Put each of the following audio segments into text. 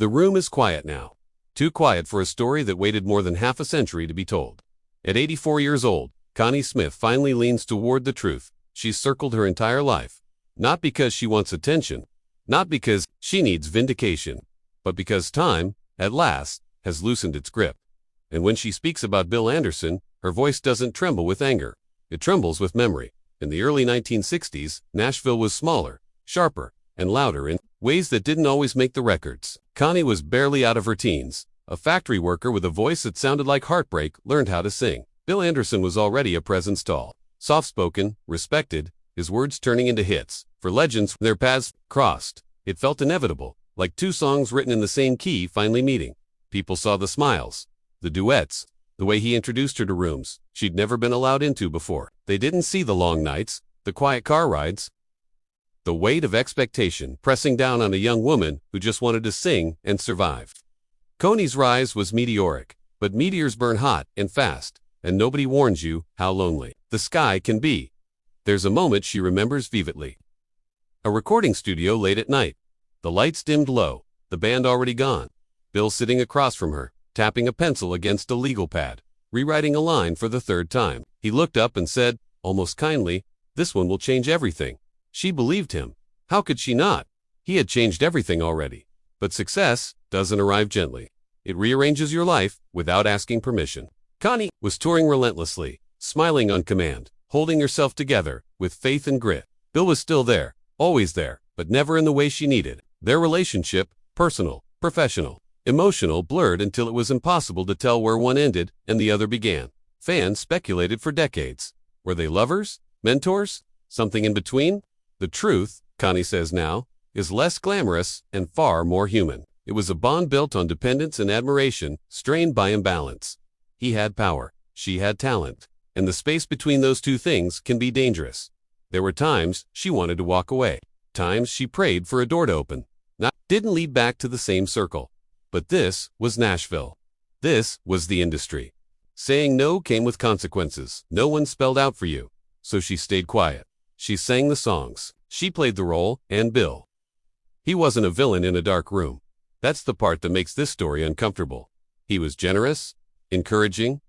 The room is quiet now. Too quiet for a story that waited more than half a century to be told. At 84 years old, Connie Smith finally leans toward the truth she's circled her entire life. Not because she wants attention, not because she needs vindication, but because time, at last, has loosened its grip. And when she speaks about Bill Anderson, her voice doesn't tremble with anger. It trembles with memory. In the early 1960s, Nashville was smaller, sharper, and louder in ways that didn't always make the records. Connie was barely out of her teens. A factory worker with a voice that sounded like heartbreak learned how to sing. Bill Anderson was already a presence tall, soft-spoken, respected, his words turning into hits. For legends, their paths crossed. It felt inevitable, like two songs written in the same key finally meeting. People saw the smiles, the duets, the way he introduced her to rooms she'd never been allowed into before. They didn't see the long nights, the quiet car rides, the weight of expectation pressing down on a young woman who just wanted to sing and survive. Connie's rise was meteoric, but meteors burn hot and fast, and nobody warns you how lonely the sky can be. There's a moment she remembers vividly. A recording studio late at night. The lights dimmed low, the band already gone. Bill sitting across from her, tapping a pencil against a legal pad, rewriting a line for the third time. He looked up and said, almost kindly, "This one will change everything." She believed him. How could she not? He had changed everything already. But success doesn't arrive gently. It rearranges your life without asking permission. Connie was touring relentlessly, smiling on command, holding herself together with faith and grit. Bill was still there, always there, but never in the way she needed. Their relationship, personal, professional, emotional, blurred until it was impossible to tell where one ended and the other began. Fans speculated for decades. Were they lovers? Mentors? Something in between? The truth, Connie says now, is less glamorous and far more human. It was a bond built on dependence and admiration, strained by imbalance. He had power, she had talent, and the space between those two things can be dangerous. There were times she wanted to walk away, times she prayed for a door to open. Didn't lead back to the same circle. But this was Nashville. This was the industry. Saying no came with consequences. No one spelled out for you. So she stayed quiet. She sang the songs. She played the role, and Bill. He wasn't a villain in a dark room. That's the part that makes this story uncomfortable. He was generous, encouraging,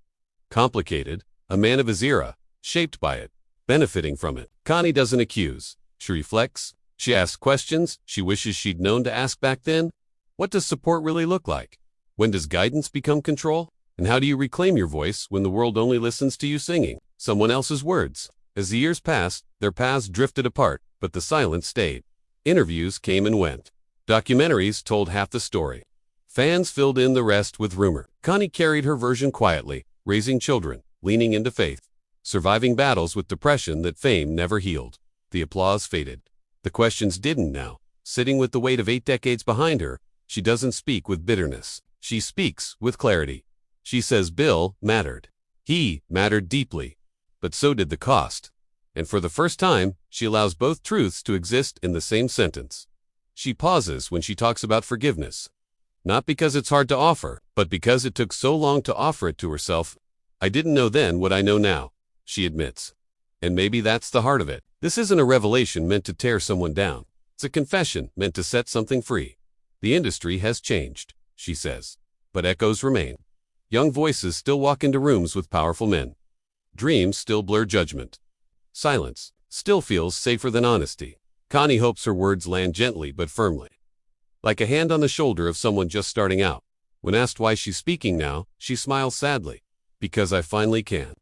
complicated, a man of his era, shaped by it, benefiting from it. Connie doesn't accuse. She reflects. She asks questions she wishes she'd known to ask back then. What does support really look like? When does guidance become control? And how do you reclaim your voice when the world only listens to you singing someone else's words? As the years passed, their paths drifted apart, but the silence stayed. Interviews came and went. Documentaries told half the story. Fans filled in the rest with rumor. Connie carried her version quietly, raising children, leaning into faith, surviving battles with depression that fame never healed. The applause faded. The questions didn't now. Sitting with the weight of 8 decades behind her, she doesn't speak with bitterness. She speaks with clarity. She says Bill mattered. He mattered deeply. But so did the cost. And for the first time, she allows both truths to exist in the same sentence. She pauses when she talks about forgiveness. Not because it's hard to offer, but because it took so long to offer it to herself. I didn't know then what I know now, she admits. And maybe that's the heart of it. This isn't a revelation meant to tear someone down. It's a confession meant to set something free. The industry has changed, she says. But echoes remain. Young voices still walk into rooms with powerful men. Dreams still blur judgment. Silence still feels safer than honesty. Connie hopes her words land gently but firmly. Like a hand on the shoulder of someone just starting out. When asked why she's speaking now, she smiles sadly. Because I finally can.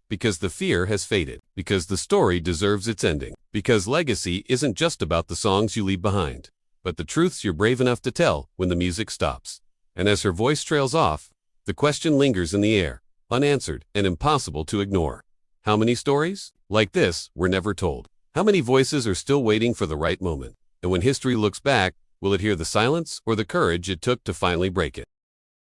Because the fear has faded. Because the story deserves its ending. Because legacy isn't just about the songs you leave behind, but the truths you're brave enough to tell when the music stops. And as her voice trails off, the question lingers in the air, unanswered and impossible to ignore. How many stories like this were never told? How many voices are still waiting for the right moment? And when history looks back, will it hear the silence or the courage it took to finally break it?